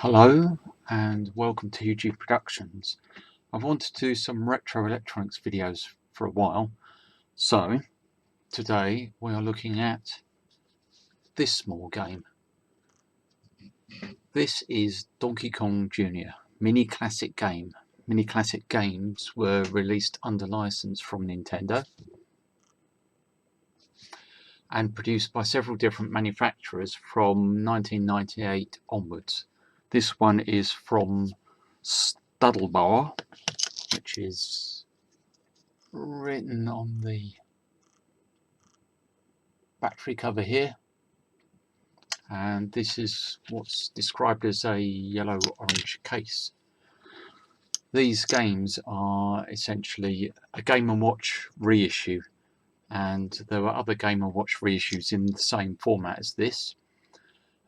Hello and welcome to Huji Productions. I've wanted to do some retro electronics videos for a while, so today we are looking at this small game. This is Donkey Kong Jr. Mini Classic game. Mini Classic games were released under license from Nintendo and produced by several different manufacturers from 1998 onwards. This one is from Studdlebar, which is written on the battery cover here, and this is what's described as a yellow-orange case. These games are essentially a Game & Watch reissue, and there were other Game & Watch reissues in the same format as this.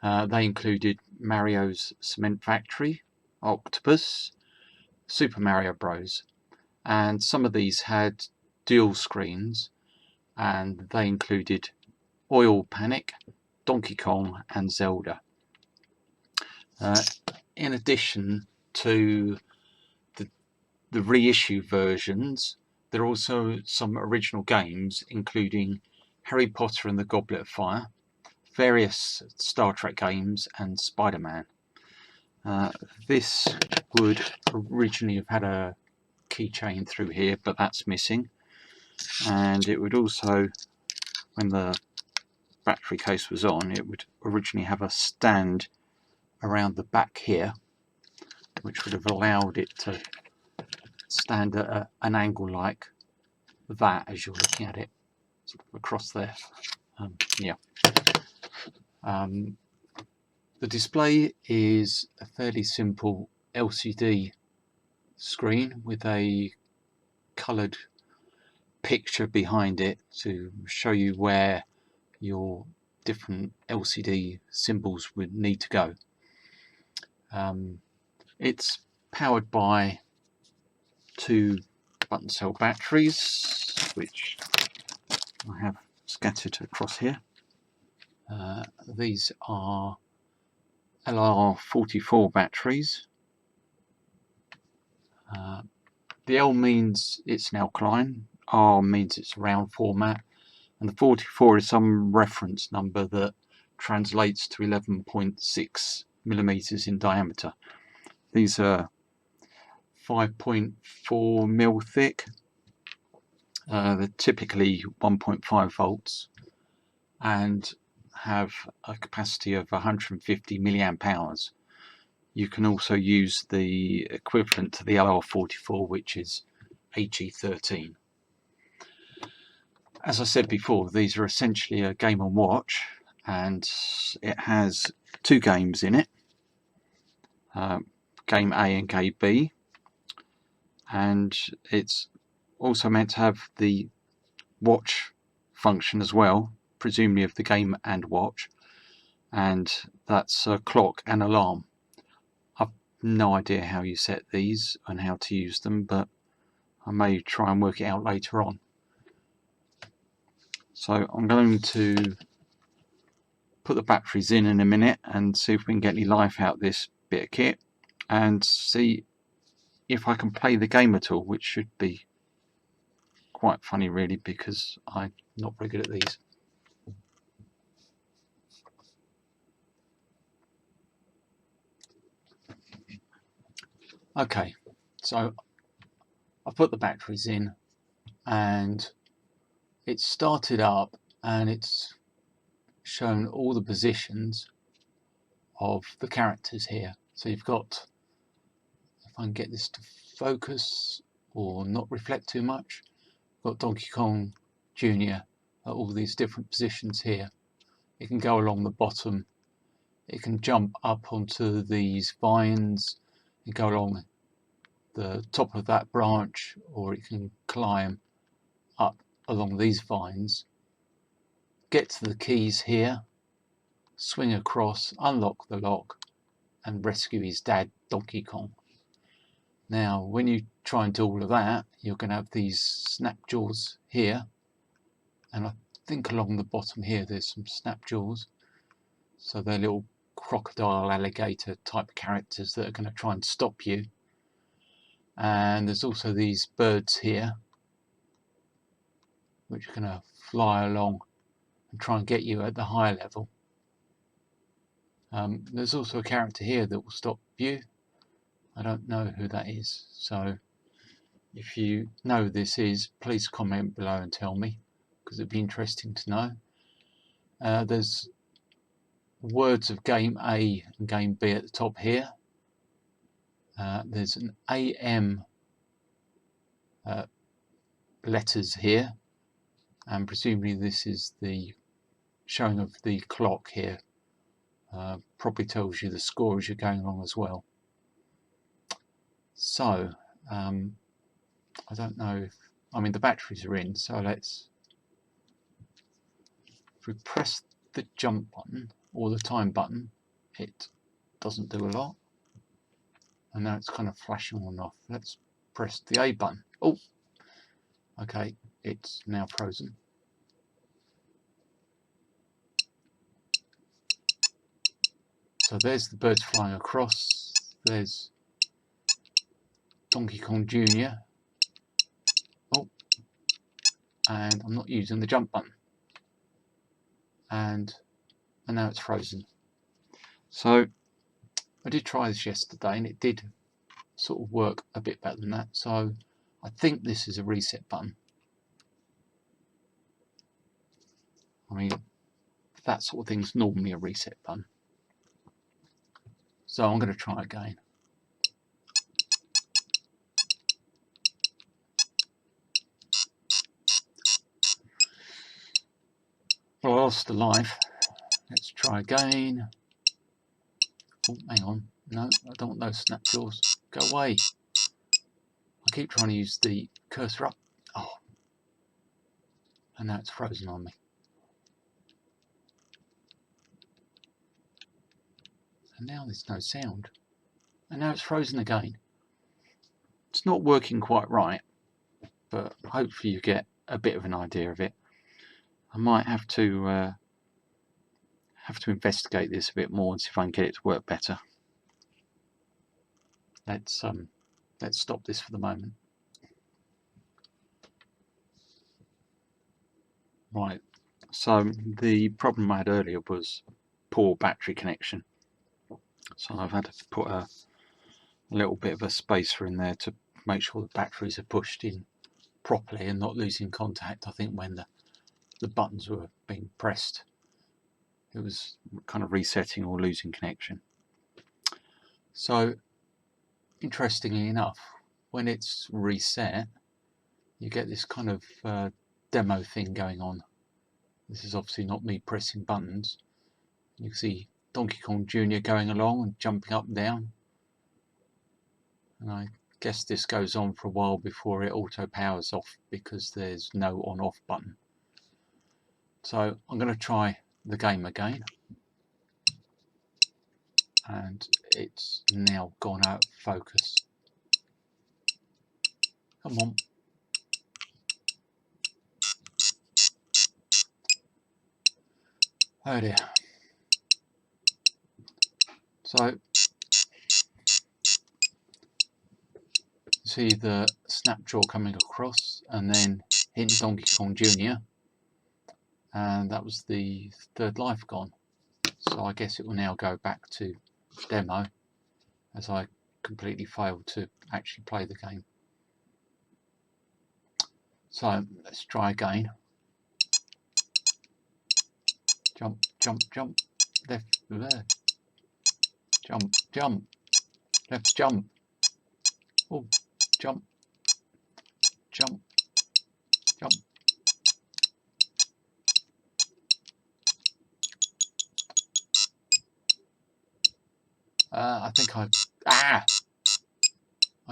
They included Mario's Cement Factory, Octopus, Super Mario Bros, and some of these had dual screens, and they included Oil Panic, Donkey Kong and Zelda. In addition to the reissue versions, there are also some original games including Harry Potter and the Goblet of Fire, various Star Trek games and Spider-Man. This would originally have had a keychain through here, but that's missing, and it would also, when the battery case was on, it would originally have a stand around the back here, which would have allowed it to stand at an angle like that as you're looking at it, sort of across there. The display is a fairly simple LCD screen with a coloured picture behind it to show you where your different LCD symbols would need to go. It's powered by two button cell batteries, which I have scattered across here. These are LR44 batteries. The L means it's an alkaline, R means it's a round format, and the 44 is some reference number that translates to 11.6 millimeters in diameter. These are 5.4 mil thick. They're typically 1.5 volts and have a capacity of 150 milliamp hours. You can also use the equivalent to the LR44, which is HE13. As I said before, these are essentially a Game & Watch, and it has two games in it, Game A and Game B, and it's also meant to have the watch function as well, presumably of the Game & Watch, and that's a clock and alarm. I've no idea how you set these and how to use them, but I may try and work it out later on. So I'm going to put the batteries in a minute and see if we can get any life out of this bit of kit and see if I can play the game at all, which should be quite funny really, because I'm not very good at these. Okay, so I've put the batteries in and it's started up and it's shown all the positions of the characters here. So you've got, if I can get this to focus or not reflect too much, got Donkey Kong Jr. at all these different positions here. It can go along the bottom, it can jump up onto these vines and go along the top of that branch, or it can climb up along these vines, get to the keys here, swing across, unlock the lock and rescue his dad Donkey Kong. Now when you try and do all of that, you're going to have these snap jaws here, and I think along the bottom here there's some snap jaws, so they're little crocodile, alligator type characters that are going to try and stop you. And there's also these birds here which are going to fly along and try and get you at the higher level. There's also a character here that will stop you. I don't know who that is, so if you know who this is, please comment below and tell me, because it'd be interesting to know. There's words of game A and game B at the top here. There's an AM letters here, and presumably this is the showing of the clock here. Probably tells you the score as you're going along as well. So I don't know if, I mean, the batteries are in, so if we press the jump button or the time button, it doesn't do a lot. And now it's kind of flashing on and off. Let's press the A button. Oh, okay, it's now frozen. So there's the birds flying across. There's Donkey Kong Jr. Oh, and I'm not using the jump button. And now it's frozen. So I did try this yesterday and it did sort of work a bit better than that. So I think this is a reset button. I mean, that sort of thing's normally a reset button. So I'm going to try again. Well, I lost a life. Let's try again. Oh, hang on. No, I don't want those snapjaws. Go away. I keep trying to use the cursor up. Oh. And now it's frozen on me. And now there's no sound. And now it's frozen again. It's not working quite right, but hopefully you get a bit of an idea of it. I might have to investigate this a bit more and see if I can get it to work better. Let's stop this for the moment. Right, so the problem I had earlier was poor battery connection. So I've had to put a little bit of a spacer in there to make sure the batteries are pushed in properly and not losing contact. I think when the buttons were being pressed, it was kind of resetting or losing connection. So interestingly enough, when it's reset, you get this kind of demo thing going on. This is obviously not me pressing buttons. You can see Donkey Kong Jr. going along and jumping up and down. And I guess this goes on for a while before it auto powers off because there's no on-off button. So I'm going to try the game again. And it's now gone out of focus. Come on. Oh dear. So see the snapjaw coming across and then hitting Donkey Kong Jr. And that was the third life gone. So I guess it will now go back to demo as I completely failed to actually play the game. So let's try again. Jump, jump, jump, left, left, jump, jump, left, jump, oh, jump, jump, jump. I think I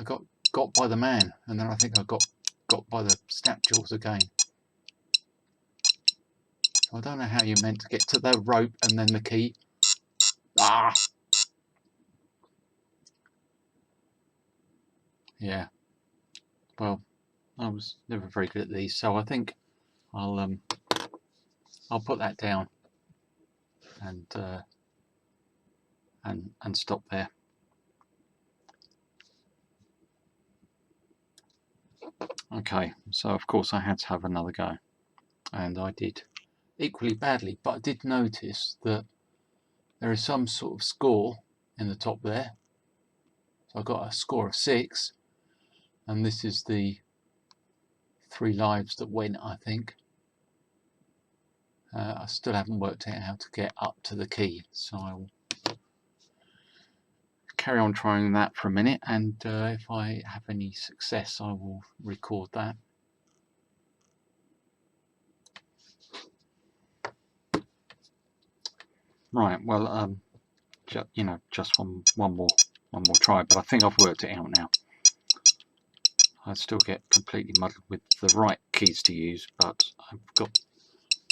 got by the man, and then I think I got by the snapjaws again. So I don't know how you're meant to get to the rope and then the key. Yeah. Well, I was never very good at these, so I think I'll put that down and and stop there. Okay, so of course I had to have another go, and I did equally badly, but I did notice that there is some sort of score in the top there. So I got a score of 6, and this is the 3 lives that went, I think. I still haven't worked out how to get up to the key, so I will carry on trying that for a minute, and if I have any success I will record that. Right, well, you know, just one more try, but I think I've worked it out now. I still get completely muddled with the right keys to use, but I've got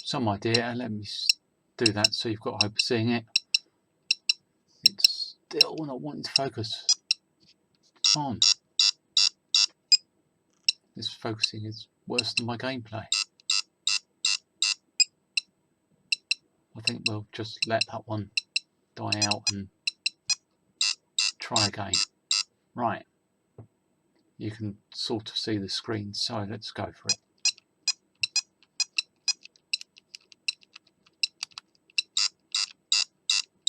some idea. Let me do that so you've got hope of seeing it. It's still not wanting to focus. Come on. This focusing is worse than my gameplay. I think we'll just let that one die out and try again. Right. You can sort of see the screen, so let's go for it.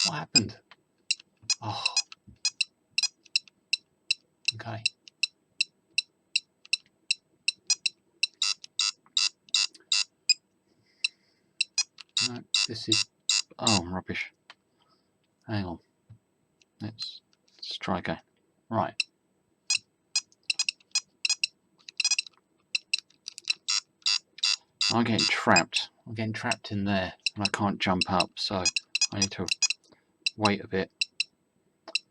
What happened? Oh. Okay. No, this is... oh, rubbish. Hang on. Let's try again. Right. I'm getting trapped. I'm getting trapped in there, and I can't jump up, so I need to wait a bit.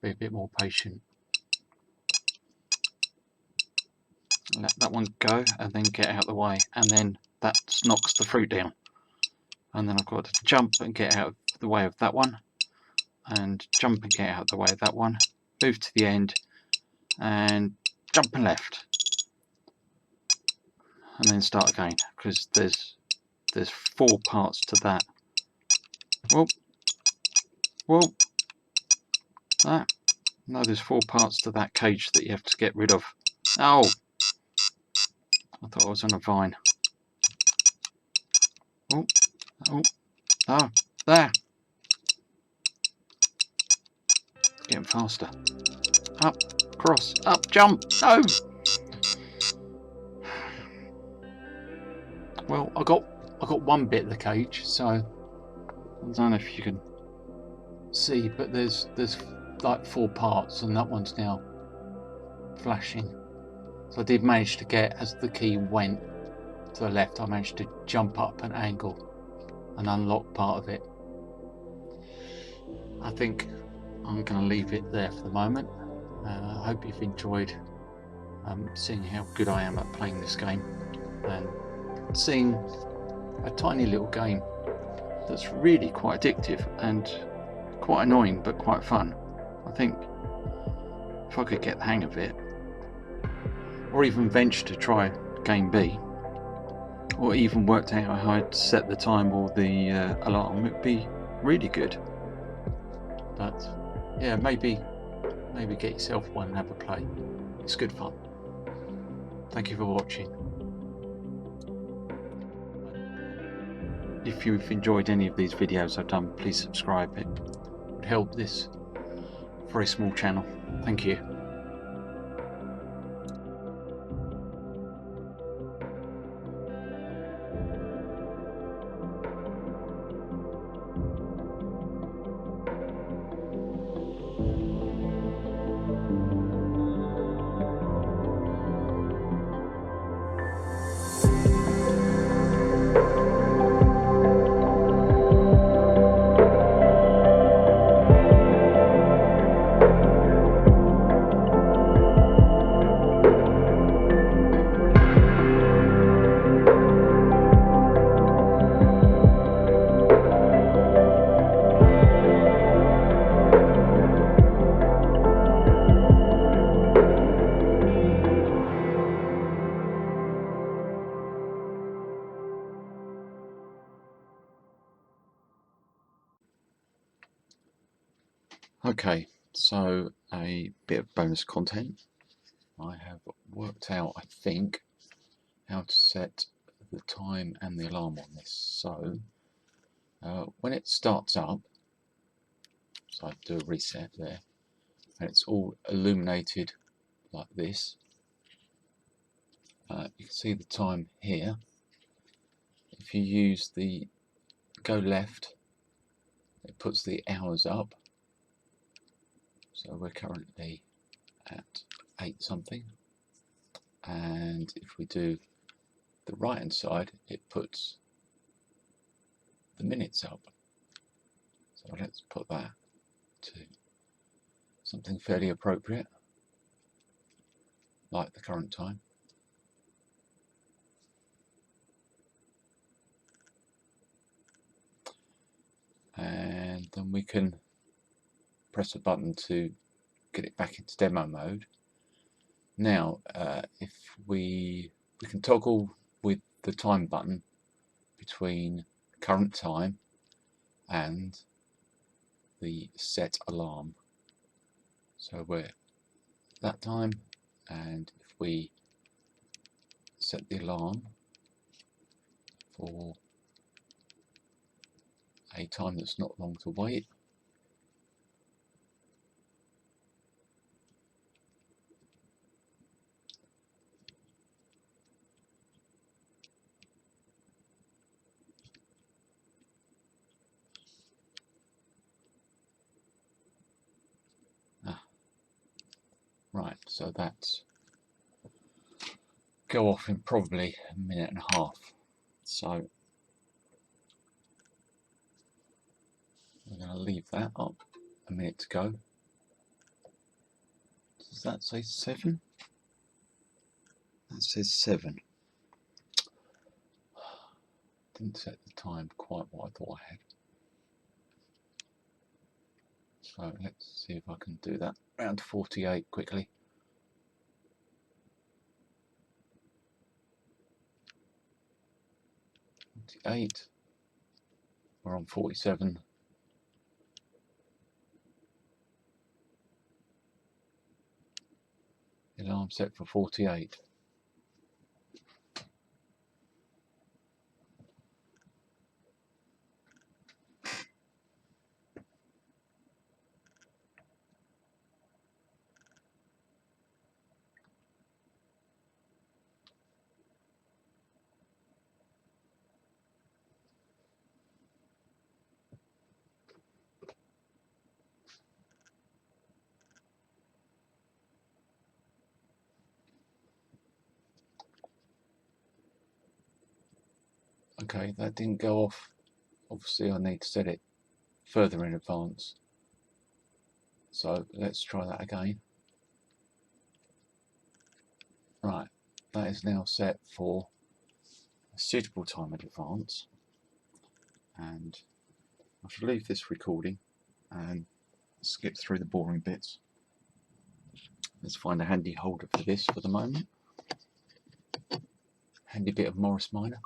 Be a bit more patient. Let that one go, and then get out of the way, and then that knocks the fruit down. And then I've got to jump and get out of the way of that one, and jump and get out of the way of that one, move to the end, and jump and left. And then start again, because there's 4 parts to that. Whoop, whoop, that. No, there's 4 parts to that cage that you have to get rid of. Oh, I thought I was on a vine. Oh, oh, oh, there. It's getting faster. Up, cross, up, jump. No. Well, I got one bit of the cage, so I don't know if you can see, but there's like 4 parts, and that one's now flashing. So I did manage to get, as the key went to the left, I managed to jump up an angle and unlock part of it. I think I'm going to leave it there for the moment. I hope you've enjoyed seeing how good I am at playing this game, and seeing a tiny little game that's really quite addictive and quite annoying but quite fun. I think if I could get the hang of it, or even venture to try game B, or even worked out how I'd set the time or the alarm, it'd be really good. But yeah, maybe get yourself one and have a play. It's good fun. Thank you for watching. If you've enjoyed any of these videos I've done, please subscribe. It would help this very small channel. Thank you. Okay, so a bit of bonus content. I have worked out, I think, how to set the time and the alarm on this. So when it starts up, so I do a reset there, and it's all illuminated like this. You can see the time here. If you use the go left, it puts the hours up. So we're currently at 8 something, and if we do the right hand side, it puts the minutes up. So let's put that to something fairly appropriate, like the current time. And then we can press a button to get it back into demo mode. Now if we can toggle with the time button between current time and the set alarm. So we're that time, and if we set the alarm for a time that's not long to wait, right, so that's go off in probably a minute and a half. So we're going to leave that up a minute to go. Does that say 7? That says 7. Didn't set the time quite what I thought I had. So let's see if I can do that round to 48 quickly. 48. We're on 47. The alarm set for 48. Okay, that didn't go off. Obviously I need to set it further in advance. So let's try that again. Right, that is now set for a suitable time in advance. And I should leave this recording and skip through the boring bits. Let's find a handy holder for this for the moment. Handy bit of Morris Minor.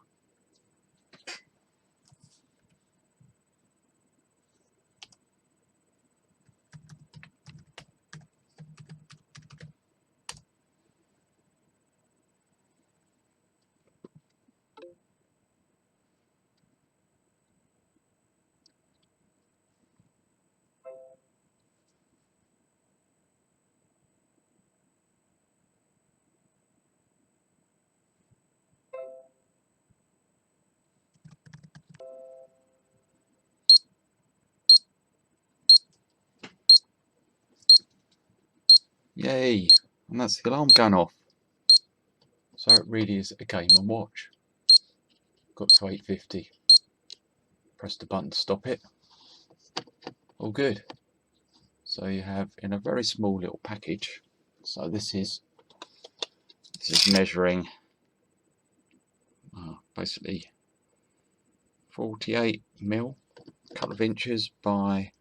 Yay! And that's the alarm going off. So it really is a game and watch. Got to 8:50. Press the button to stop it. All good. So you have in a very small little package. So this is measuring basically 48 mil, a couple of inches by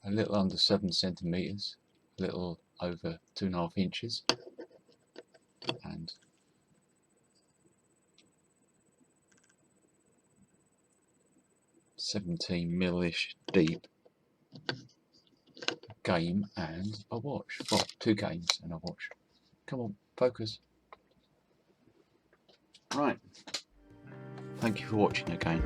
a little under 7 centimeters, a little over 2.5 inches, and 17 mil-ish deep game and a watch. Well, 2 games and a watch. Come on, focus. Right. Thank you for watching again.